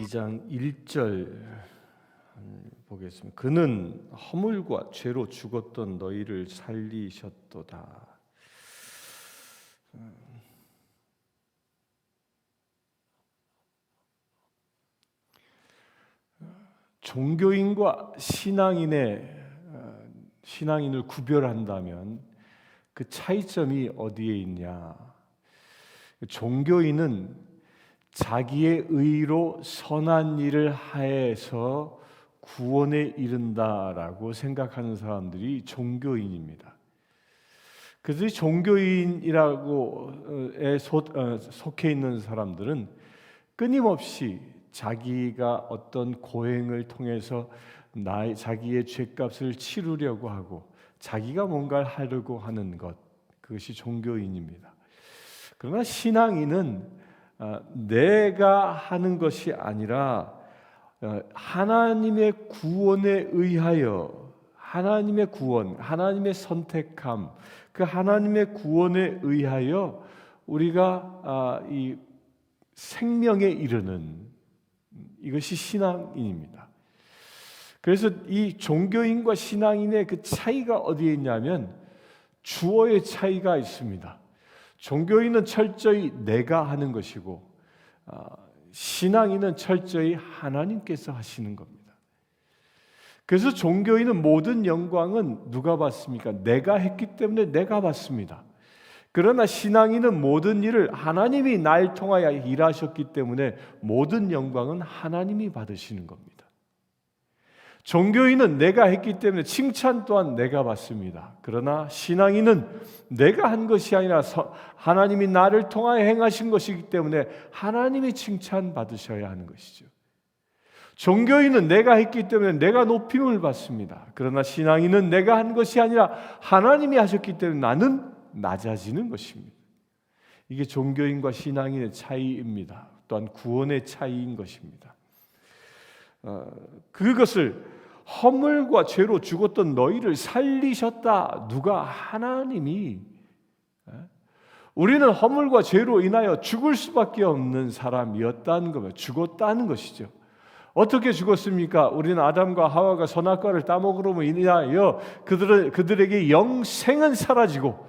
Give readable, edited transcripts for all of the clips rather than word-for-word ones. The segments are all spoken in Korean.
2장 1절 보겠습니다. 그는 허물과 죄로 죽었던 너희를 살리셨도다. 종교인과 신앙인을 구별한다면 그 차이점이 어디에 있냐? 종교인은 자기의 의로 선한 일을 하여서 구원에 이른다라고 생각하는 사람들이 종교인입니다. 그래서 종교인이라고에 속해 있는 사람들은 끊임없이 자기가 어떤 고행을 통해서 자기의 죄값을 치르려고 하고 자기가 뭔가를 하려고 하는 것, 그것이 종교인입니다. 그러나 신앙인은 내가 하는 것이 아니라 하나님의 구원에 의하여 하나님의 구원, 하나님의 선택함, 그 하나님의 구원에 의하여 우리가 이 생명에 이르는 이것이 신앙인입니다. 그래서 이 종교인과 신앙인의 그 차이가 어디에 있냐면 주어의 차이가 있습니다. 종교인은 철저히 내가 하는 것이고 신앙인은 철저히 하나님께서 하시는 겁니다. 그래서 종교인은 모든 영광은 누가 받습니까? 내가 했기 때문에 내가 받습니다. 그러나 신앙인은 모든 일을 하나님이 날 통하여 일하셨기 때문에 모든 영광은 하나님이 받으시는 겁니다. 종교인은 내가 했기 때문에 칭찬 또한 내가 받습니다. 그러나 신앙인은 내가 한 것이 아니라 하나님이 나를 통하여 행하신 것이기 때문에 하나님이 칭찬 받으셔야 하는 것이죠. 종교인은 내가 했기 때문에 내가 높임을 받습니다. 그러나 신앙인은 내가 한 것이 아니라 하나님이 하셨기 때문에 나는 낮아지는 것입니다. 이게 종교인과 신앙인의 차이입니다. 또한 구원의 차이인 것입니다. 그것을 허물과 죄로 죽었던 너희를 살리셨다. 누가? 하나님이. 우리는 허물과 죄로 인하여 죽을 수밖에 없는 사람이었다는 겁니다. 죽었다는 것이죠. 어떻게 죽었습니까? 우리는 아담과 하와가 선악과를 따먹으로 인하여 그들에게 영생은 사라지고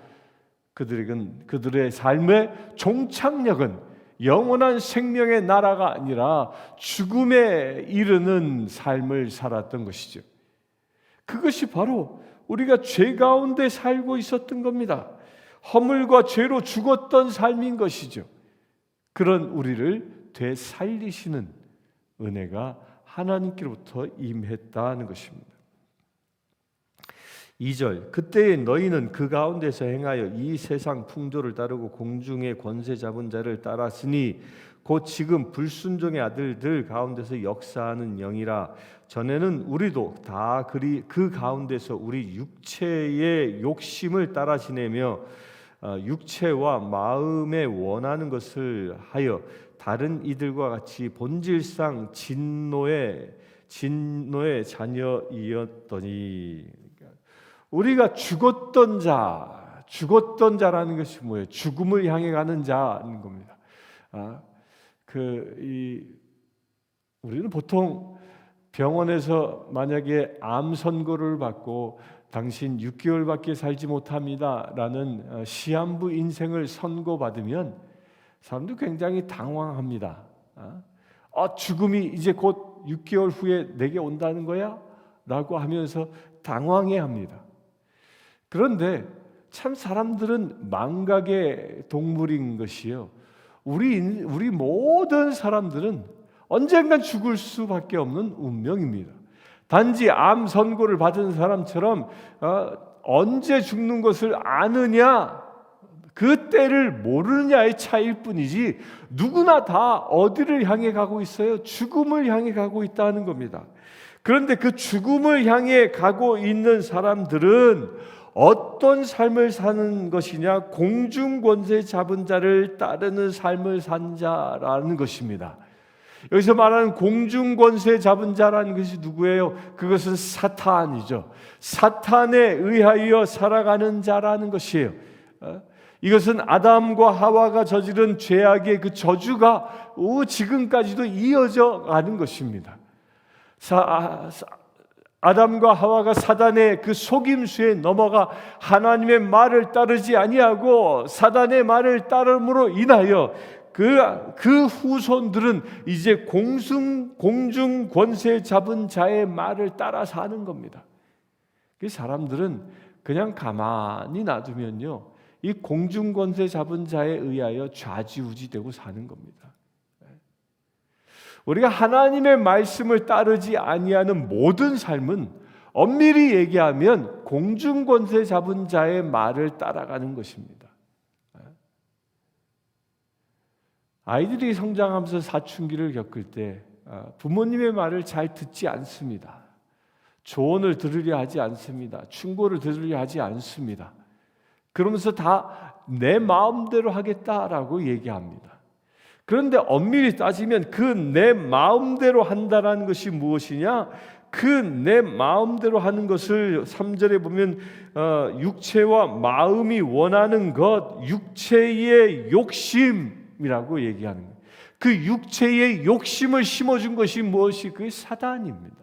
그들의 삶의 종착역은 영원한 생명의 나라가 아니라 죽음에 이르는 삶을 살았던 것이죠. 그것이 바로 우리가 죄 가운데 살고 있었던 겁니다. 허물과 죄로 죽었던 삶인 것이죠. 그런 우리를 되살리시는 은혜가 하나님께로부터 임했다는 것입니다. 2절 그때에 너희는 그 가운데서 행하여 이 세상 풍조를 따르고 공중의 권세 잡은 자를 따랐으니 곧 지금 불순종의 아들들 가운데서 역사하는 영이라. 전에는 우리도 다 그 가운데서 우리 육체의 욕심을 따라 지내며 육체와 마음에 원하는 것을 하여 다른 이들과 같이 본질상 진노의 자녀이었더니. 우리가 죽었던 자라는 것이 뭐예요? 죽음을 향해 가는 자인 겁니다. 우리는 보통 병원에서 만약에 암 선고를 받고 당신 6개월밖에 살지 못합니다라는 시한부 인생을 선고받으면 사람들 굉장히 당황합니다. 죽음이 이제 곧 6개월 후에 내게 온다는 거야? 라고 하면서 당황해합니다. 그런데 참 사람들은 망각의 동물인 것이요. 우리 모든 사람들은 언젠간 죽을 수밖에 없는 운명입니다. 단지 암 선고를 받은 사람처럼 언제 죽는 것을 아느냐, 그 때를 모르느냐의 차이일 뿐이지 누구나 다 어디를 향해 가고 있어요? 죽음을 향해 가고 있다는 겁니다. 그런데 그 죽음을 향해 가고 있는 사람들은 어떤 삶을 사는 것이냐? 공중 권세 잡은 자를 따르는 삶을 산 자라는 것입니다. 여기서 말하는 공중 권세 잡은 자라는 것이 누구예요? 그것은 사탄이죠. 사탄에 의하여 살아가는 자라는 것이에요. 이것은 아담과 하와가 저지른 죄악의 그 저주가 지금까지도 이어져 가는 것입니다. 아담과 하와가 사단의 그 속임수에 넘어가 하나님의 말을 따르지 아니하고 사단의 말을 따름으로 인하여 그 후손들은 이제 공중 권세 잡은 자의 말을 따라 사는 겁니다. 그 사람들은 그냥 가만히 놔두면요, 이 공중 권세 잡은 자에 의하여 좌지우지되고 사는 겁니다. 우리가 하나님의 말씀을 따르지 아니하는 모든 삶은 엄밀히 얘기하면 공중 권세 잡은 자의 말을 따라가는 것입니다. 아이들이 성장하면서 사춘기를 겪을 때 부모님의 말을 잘 듣지 않습니다. 조언을 들으려 하지 않습니다. 충고를 들으려 하지 않습니다. 그러면서 다 내 마음대로 하겠다라고 얘기합니다. 그런데 엄밀히 따지면 그 내 마음대로 한다는 것이 무엇이냐? 그 내 마음대로 하는 것을 3절에 보면 육체와 마음이 원하는 것, 육체의 욕심이라고 얘기하는 거예요. 그 육체의 욕심을 심어준 것이 무엇이? 그게 사단입니다.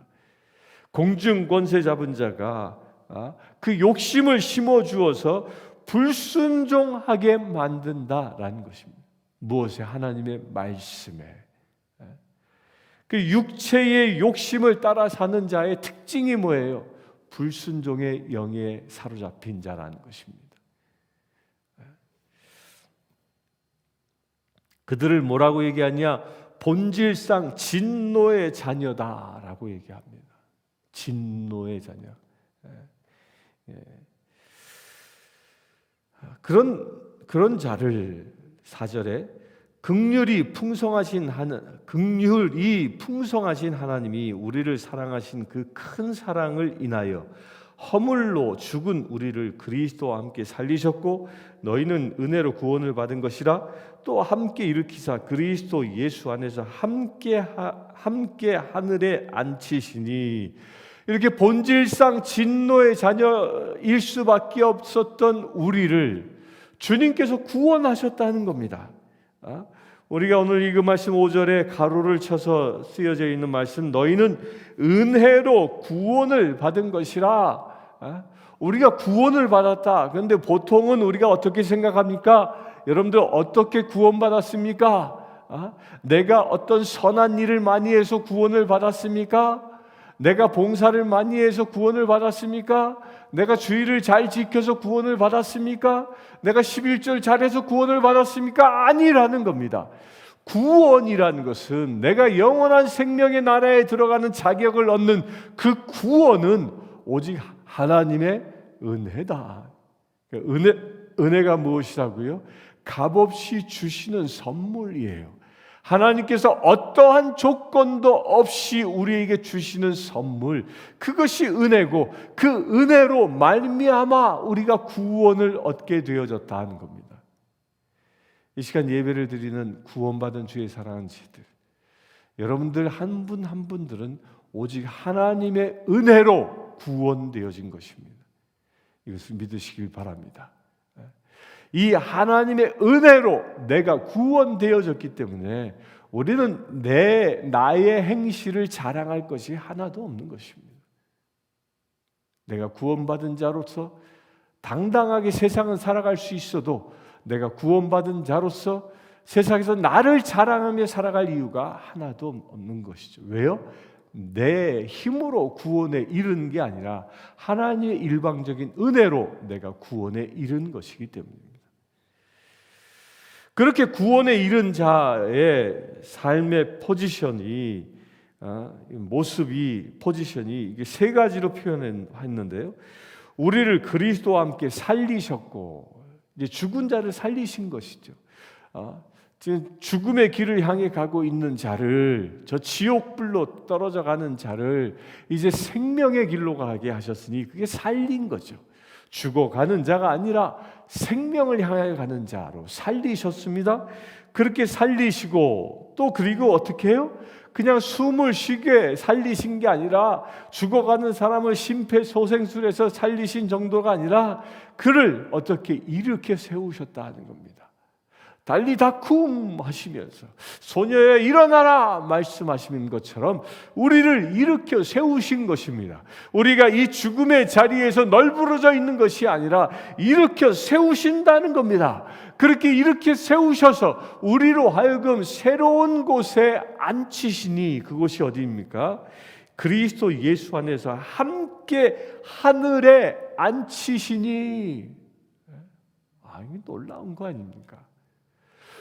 공중 권세 잡은 자가 그 욕심을 심어주어서 불순종하게 만든다라는 것입니다. 무엇에? 하나님의 말씀에. 그 육체의 욕심을 따라 사는 자의 특징이 뭐예요? 불순종의 영에 사로잡힌 자라는 것입니다. 그들을 뭐라고 얘기하냐? 본질상 진노의 자녀다라고 얘기합니다. 진노의 자녀. 그런 자를 4절에 긍휼이 풍성하신 하나님이 우리를 사랑하신 그 큰 사랑을 인하여 허물로 죽은 우리를 그리스도와 함께 살리셨고 너희는 은혜로 구원을 받은 것이라 또 함께 일으키사 그리스도 예수 안에서 함께 하늘에 앉히시니. 이렇게 본질상 진노의 자녀일 수밖에 없었던 우리를 주님께서 구원하셨다는 겁니다. 우리가 오늘 읽은 말씀 5절에 가로를 쳐서 쓰여져 있는 말씀, 너희는 은혜로 구원을 받은 것이라. 우리가 구원을 받았다. 그런데 보통은 우리가 어떻게 생각합니까? 여러분들 어떻게 구원받았습니까? 내가 어떤 선한 일을 많이 해서 구원을 받았습니까? 내가 봉사를 많이 해서 구원을 받았습니까? 내가 주의를 잘 지켜서 구원을 받았습니까? 내가 11절 잘해서 구원을 받았습니까? 아니라는 겁니다. 구원이라는 것은 내가 영원한 생명의 나라에 들어가는 자격을 얻는 그 구원은 오직 하나님의 은혜다. 은혜가 무엇이라고요? 값없이 주시는 선물이에요. 하나님께서 어떠한 조건도 없이 우리에게 주시는 선물, 그것이 은혜고 그 은혜로 말미암아 우리가 구원을 얻게 되어졌다 하는 겁니다. 이 시간 예배를 드리는 구원받은 주의 사랑하는 지들, 여러분들 한 분 한 분들은 오직 하나님의 은혜로 구원되어진 것입니다. 이것을 믿으시길 바랍니다. 이 하나님의 은혜로 내가 구원되어졌기 때문에 우리는 나의 행실을 자랑할 것이 하나도 없는 것입니다. 내가 구원받은 자로서 당당하게 세상은 살아갈 수 있어도 내가 구원받은 자로서 세상에서 나를 자랑하며 살아갈 이유가 하나도 없는 것이죠. 왜요? 내 힘으로 구원에 이르는 게 아니라 하나님의 일방적인 은혜로 내가 구원에 이른 것이기 때문입니다. 그렇게 구원에 이른 자의 삶의 포지션이 포지션이 이게 세 가지로 표현했는데요. 우리를 그리스도와 함께 살리셨고, 이제 죽은 자를 살리신 것이죠. 지금 죽음의 길을 향해 가고 있는 자를, 저 지옥불로 떨어져 가는 자를 이제 생명의 길로 가게 하셨으니 그게 살린 거죠. 죽어가는 자가 아니라 생명을 향해 가는 자로 살리셨습니다. 그렇게 살리시고 또 그리고 어떻게 해요? 그냥 숨을 쉬게 살리신 게 아니라 죽어가는 사람을 심폐소생술에서 살리신 정도가 아니라 그를 어떻게 일으켜 세우셨다는 겁니다. 달리다쿰 하시면서 소녀야 일어나라 말씀하시는 것처럼 우리를 일으켜 세우신 것입니다. 우리가 이 죽음의 자리에서 널브러져 있는 것이 아니라 일으켜 세우신다는 겁니다. 그렇게 일으켜 세우셔서 우리로 하여금 새로운 곳에 앉히시니, 그곳이 어디입니까? 그리스도 예수 안에서 함께 하늘에 앉히시니. 이게 놀라운 거 아닙니까?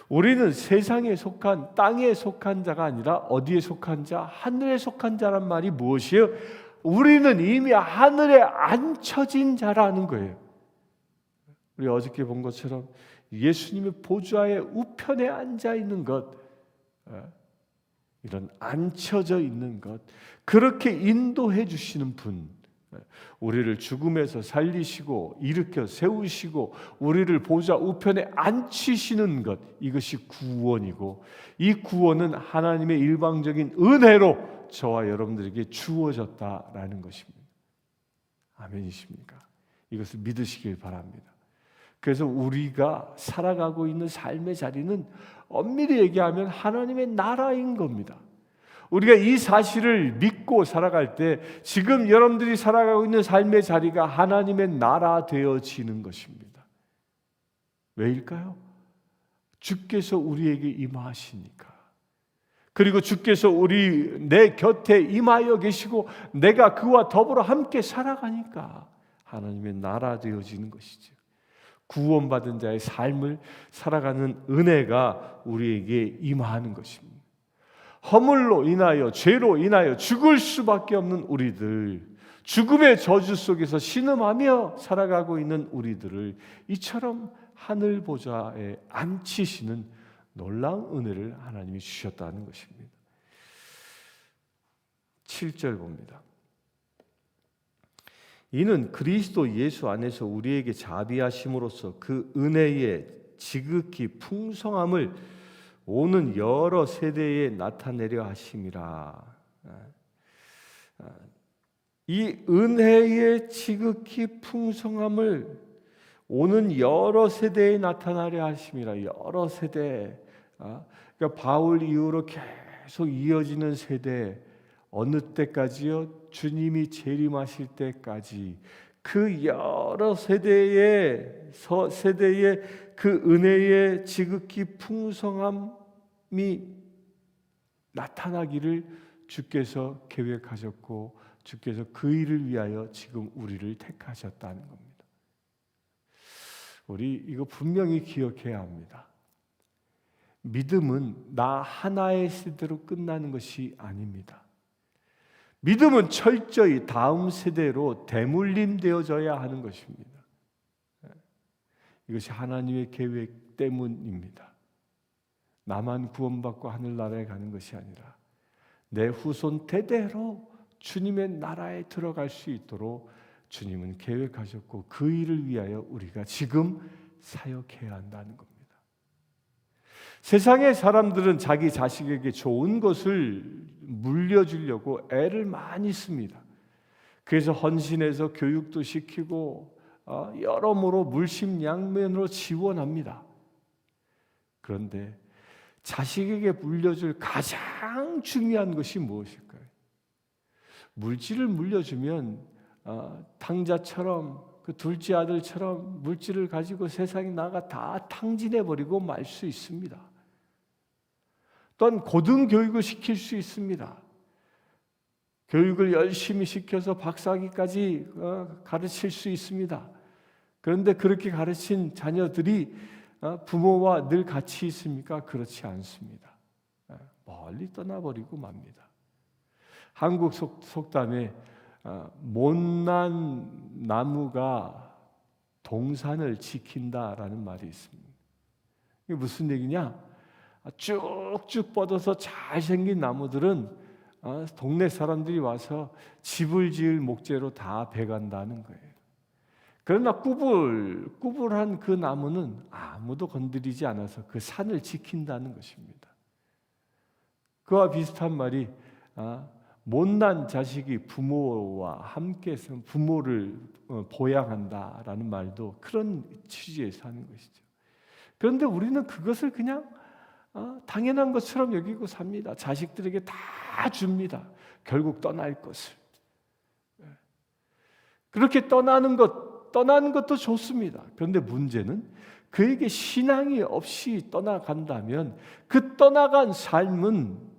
우리는 세상에 속한, 땅에 속한 자가 아니라 어디에 속한 자? 하늘에 속한 자란 말이 무엇이에요? 우리는 이미 하늘에 앉혀진 자라는 거예요. 우리 어저께 본 것처럼 예수님의 보좌의 우편에 앉아 있는 것, 이런 앉혀져 있는 것, 그렇게 인도해 주시는 분, 우리를 죽음에서 살리시고 일으켜 세우시고 우리를 보좌 우편에 앉히시는 것, 이것이 구원이고, 이 구원은 하나님의 일방적인 은혜로 저와 여러분들에게 주어졌다라는 것입니다. 아멘이십니까? 이것을 믿으시길 바랍니다. 그래서 우리가 살아가고 있는 삶의 자리는 엄밀히 얘기하면 하나님의 나라인 겁니다. 우리가 이 사실을 믿고 살아갈 때 지금 여러분들이 살아가고 있는 삶의 자리가 하나님의 나라 되어지는 것입니다. 왜일까요? 주께서 우리에게 임하시니까. 그리고 주께서 내 곁에 임하여 계시고 내가 그와 더불어 함께 살아가니까 하나님의 나라 되어지는 것이죠. 구원받은 자의 삶을 살아가는 은혜가 우리에게 임하는 것입니다. 허물로 인하여, 죄로 인하여 죽을 수밖에 없는 우리들, 죽음의 저주 속에서 신음하며 살아가고 있는 우리들을 이처럼 하늘 보좌에 앉히시는 놀라운 은혜를 하나님이 주셨다는 것입니다. 7절 봅니다. 이는 그리스도 예수 안에서 우리에게 자비하심으로써 그 은혜의 지극히 풍성함을 오는 여러 세대에 나타내려 하심이라. 이 은혜의 지극히 풍성함을 오는 여러 세대에 나타나려 하심이라. 여러 세대. 그러니까 바울 이후로 계속 이어지는 세대, 어느 때까지요? 주님이 재림하실 때까지 그 여러 세대의 그 은혜의 지극히 풍성함이 나타나기를 주께서 계획하셨고 주께서 그 일을 위하여 지금 우리를 택하셨다는 겁니다. 우리 이거 분명히 기억해야 합니다. 믿음은 나 하나의 세대로 끝나는 것이 아닙니다. 믿음은 철저히 다음 세대로 대물림되어져야 하는 것입니다. 이것이 하나님의 계획 때문입니다. 나만 구원받고 하늘나라에 가는 것이 아니라 내 후손 대대로 주님의 나라에 들어갈 수 있도록 주님은 계획하셨고 그 일을 위하여 우리가 지금 사역해야 한다는 겁니다. 세상의 사람들은 자기 자식에게 좋은 것을 물려주려고 애를 많이 씁니다. 그래서 헌신해서 교육도 시키고 여러모로 물심양면으로 지원합니다. 그런데 자식에게 물려줄 가장 중요한 것이 무엇일까요? 물질을 물려주면 탕자처럼 그 둘째 아들처럼 물질을 가지고 세상에 나가 다 탕진해버리고 말 수 있습니다. 또한 고등교육을 시킬 수 있습니다. 교육을 열심히 시켜서 박사학위까지 가르칠 수 있습니다. 그런데 그렇게 가르친 자녀들이 부모와 늘 같이 있습니까? 그렇지 않습니다. 멀리 떠나버리고 맙니다. 한국 속담에 못난 나무가 동산을 지킨다라는 말이 있습니다. 이게 무슨 얘기냐? 쭉쭉 뻗어서 잘생긴 나무들은 동네 사람들이 와서 집을 지을 목재로 다 베간다는 거예요. 그러나 꾸불한 그 나무는 아무도 건드리지 않아서 그 산을 지킨다는 것입니다. 그와 비슷한 말이 못난 자식이 부모와 함께해서 부모를 보양한다라는 말도 그런 취지에서 하는 것이죠. 그런데 우리는 그것을 그냥 당연한 것처럼 여기고 삽니다. 자식들에게 다 줍니다. 결국 떠날 것을. 그렇게 떠나는 것도 좋습니다. 그런데 문제는 그에게 신앙이 없이 떠나간다면 그 떠나간 삶은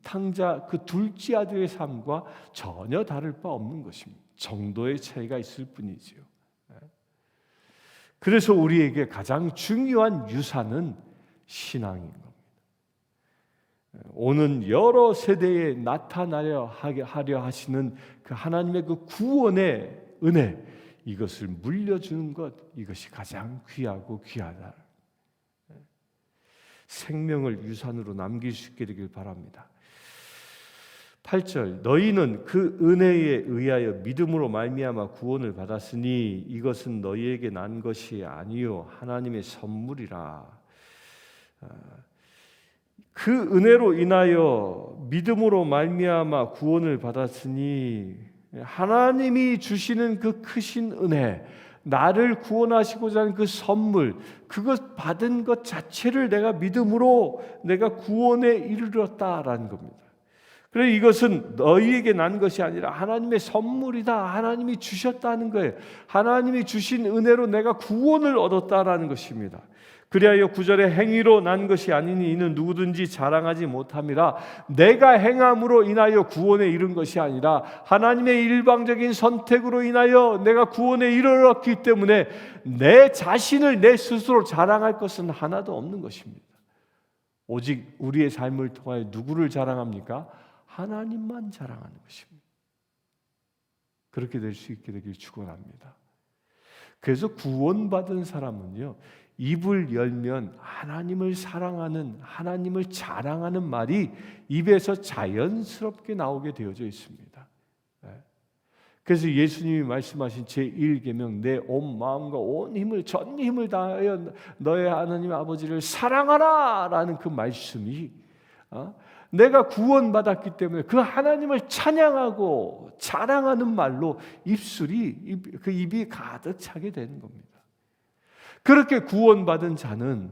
탕자 그 둘째 아들의 삶과 전혀 다를 바 없는 것입니다. 정도의 차이가 있을 뿐이지요. 그래서 우리에게 가장 중요한 유산은 신앙인 겁니다. 오는 여러 세대에 나타나려 하려 하시는 그 하나님의 그 구원의 은혜, 이것을 물려주는 것, 이것이 가장 귀하고 귀하다. 생명을 유산으로 남길 수 있게 되길 바랍니다. 8절, 너희는 그 은혜에 의하여 믿음으로 말미암아 구원을 받았으니 이것은 너희에게 난 것이 아니요 하나님의 선물이라. 그 은혜로 인하여 믿음으로 말미암아 구원을 받았으니 하나님이 주시는 그 크신 은혜, 나를 구원하시고자 하는 그 선물, 그것 받은 것 자체를 내가 믿음으로 내가 구원에 이르렀다라는 겁니다. 그래서 이것은 너희에게 난 것이 아니라 하나님의 선물이다. 하나님이 주셨다는 거예요. 하나님이 주신 은혜로 내가 구원을 얻었다라는 것입니다. 그리하여 9절에 행위로 난 것이 아니니 이는 누구든지 자랑하지 못함이라. 내가 행함으로 인하여 구원에 이른 것이 아니라 하나님의 일방적인 선택으로 인하여 내가 구원에 이르렀기 때문에 내 자신을 내 스스로 자랑할 것은 하나도 없는 것입니다. 오직 우리의 삶을 통하여 누구를 자랑합니까? 하나님만 자랑하는 것입니다. 그렇게 될 수 있게 되길 축원합니다. 그래서 구원받은 사람은요, 입을 열면 하나님을 사랑하는, 하나님을 자랑하는 말이 입에서 자연스럽게 나오게 되어져 있습니다. 그래서 예수님이 말씀하신 제1계명, 내 온 마음과 온 힘을, 전 힘을 다하여 너의 하나님 아버지를 사랑하라 라는 그 말씀이 내가 구원받았기 때문에 그 하나님을 찬양하고 자랑하는 말로 입이 가득 차게 되는 겁니다. 그렇게 구원받은 자는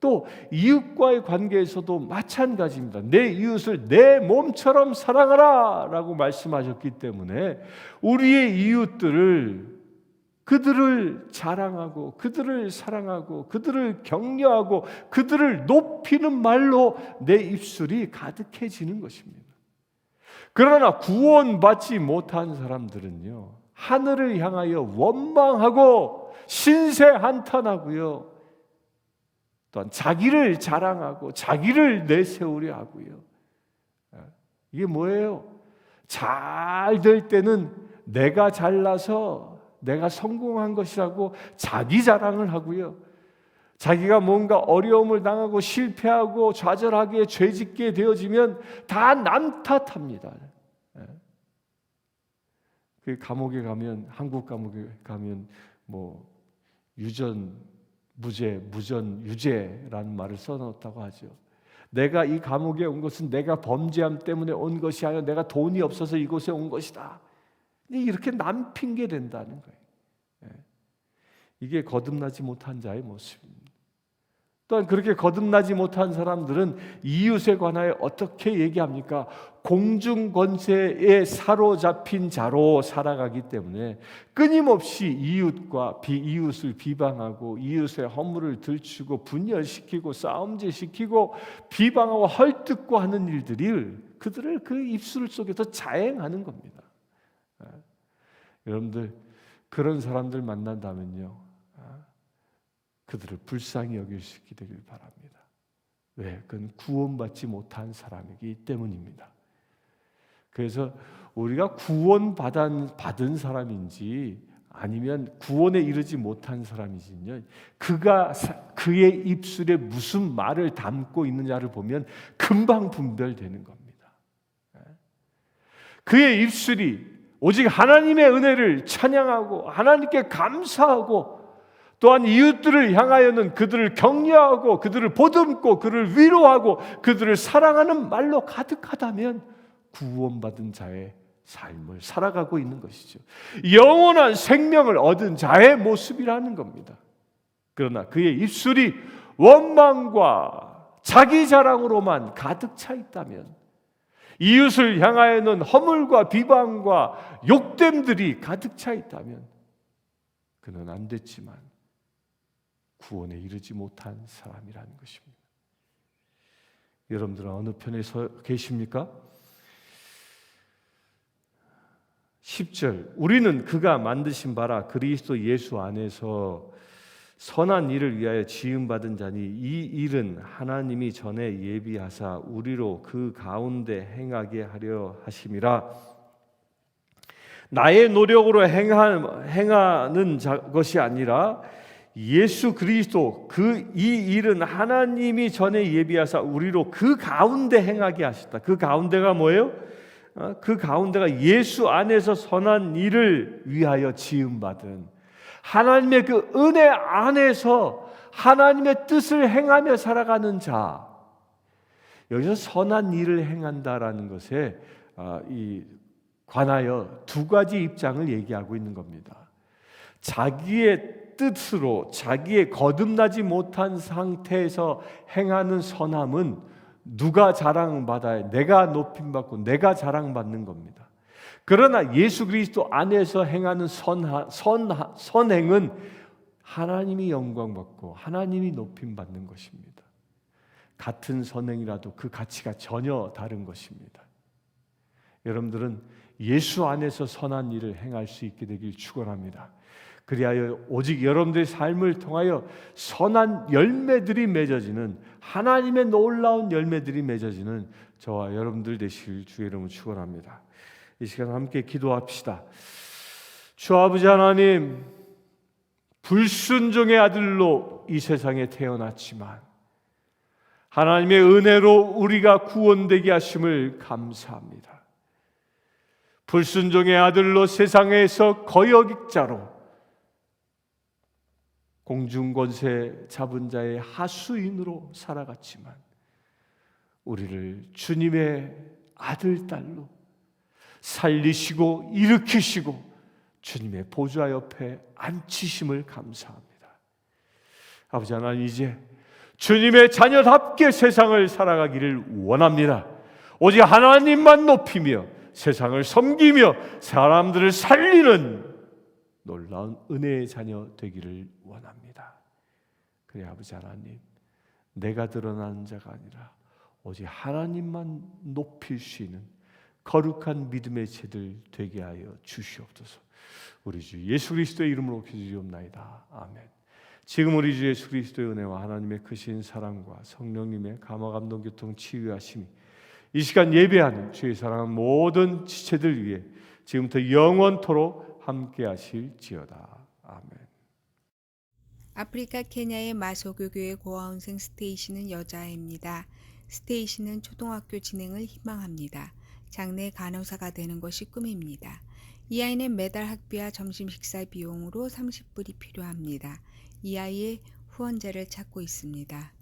또 이웃과의 관계에서도 마찬가지입니다. 내 이웃을 내 몸처럼 사랑하라 라고 말씀하셨기 때문에 우리의 이웃들을, 그들을 자랑하고 그들을 사랑하고 그들을 격려하고 그들을 높이는 말로 내 입술이 가득해지는 것입니다. 그러나 구원받지 못한 사람들은요, 하늘을 향하여 원망하고 신세한탄하고요, 또한 자기를 자랑하고 자기를 내세우려 하고요. 이게 뭐예요? 잘 될 때는 내가 잘나서 내가 성공한 것이라고 자기 자랑을 하고요, 자기가 뭔가 어려움을 당하고 실패하고 좌절하게 죄짓게 되어지면 다 남 탓합니다. 그 감옥에 가면, 한국 감옥에 가면 뭐 유전 무죄, 무전 유죄라는 말을 써놓았다고 하죠. 내가 이 감옥에 온 것은 내가 범죄함 때문에 온 것이 아니라 내가 돈이 없어서 이곳에 온 것이다. 이렇게 남 핑계 된다는 거예요. 이게 거듭나지 못한 자의 모습입니다. 또한 그렇게 거듭나지 못한 사람들은 이웃에 관하여 어떻게 얘기합니까? 공중권세에 사로잡힌 자로 살아가기 때문에 끊임없이 이웃을 비방하고 이웃의 허물을 들추고 분열시키고 싸움질시키고 비방하고 헐뜯고 하는 일들이 그들을 그 입술 속에서 자행하는 겁니다. 여러분들 그런 사람들 만난다면요, 그들을 불쌍히 여길 수 있게 되길 바랍니다. 왜? 그건 구원받지 못한 사람이기 때문입니다. 그래서 우리가 구원받은 사람인지 아니면 구원에 이르지 못한 사람이지요, 그의 입술에 무슨 말을 담고 있느냐를 보면 금방 분별되는 겁니다. 그의 입술이 오직 하나님의 은혜를 찬양하고 하나님께 감사하고 또한 이웃들을 향하여는 그들을 격려하고 그들을 보듬고 그들을 위로하고 그들을 사랑하는 말로 가득하다면 구원받은 자의 삶을 살아가고 있는 것이죠. 영원한 생명을 얻은 자의 모습이라는 겁니다. 그러나 그의 입술이 원망과 자기 자랑으로만 가득 차 있다면, 이웃을 향하여는 허물과 비방과 욕됨들이 가득 차 있다면 그는 안 됐지만 구원에 이르지 못한 사람이라는 것입니다. 여러분들은 어느 편에 서 계십니까? 10절, 우리는 그가 만드신 바라 그리스도 예수 안에서 선한 일을 위하여 지음받은 자니 이 일은 하나님이 전에 예비하사 우리로 그 가운데 행하게 하려 하심이라. 나의 노력으로 행하는 것이 아니라 예수 그리스도 이 일은 하나님이 전에 예비하사 우리로 그 가운데 행하게 하셨다. 그 가운데가 뭐예요? 그 가운데가 예수 안에서 선한 일을 위하여 지음받은 하나님의 그 은혜 안에서 하나님의 뜻을 행하며 살아가는 자. 여기서 선한 일을 행한다라는 것에 관하여 두 가지 입장을 얘기하고 있는 겁니다. 자기의 뜻으로 자기의 거듭나지 못한 상태에서 행하는 선함은 누가 자랑받아야, 내가 높임받고 내가 자랑받는 겁니다. 그러나 예수 그리스도 안에서 행하는 선행은 하나님이 영광받고 하나님이 높임받는 것입니다. 같은 선행이라도 그 가치가 전혀 다른 것입니다. 여러분들은 예수 안에서 선한 일을 행할 수 있게 되길 축원합니다. 그리하여 오직 여러분들의 삶을 통하여 선한 열매들이 맺어지는, 하나님의 놀라운 열매들이 맺어지는 저와 여러분들 되시길 주의 이름으로 축원합니다. 이 시간 함께 기도합시다. 주 아버지 하나님, 불순종의 아들로 이 세상에 태어났지만 하나님의 은혜로 우리가 구원되게 하심을 감사합니다. 불순종의 아들로 세상에서 거역자로 공중권세 잡은 자의 하수인으로 살아갔지만 우리를 주님의 아들, 딸로 살리시고 일으키시고 주님의 보좌 옆에 앉히심을 감사합니다. 아버지 하나님, 이제 주님의 자녀답게 세상을 살아가기를 원합니다. 오직 하나님만 높이며 세상을 섬기며 사람들을 살리는 놀라운 은혜의 자녀 되기를 원합니다. 그래 아버지 하나님, 내가 드러나는 자가 아니라 오직 하나님만 높일 수 있는 거룩한 믿음의 제들 되게 하여 주시옵소서. 우리 주 예수 그리스도의 이름으로 기도드리옵나이다. 아멘. 지금 우리 주 예수 그리스도의 은혜와 하나님의 크신 사랑과 성령님의 감화 감동 교통 치유하심이 이 시간 예배하는 주의 사랑하는 모든 지체들 위해 지금부터 영원토록 함께 하실지어다. 아멘. 아프리카 케냐의 마소교교의 고아원생 스테이시는 여자아이입니다. 스테이시는 초등학교 진행을 희망합니다. 장래 간호사가 되는 것이 꿈입니다. 이 아이는 매달 학비와 점심 식사 비용으로 30불이 필요합니다. 이 아이의 후원자를 찾고 있습니다.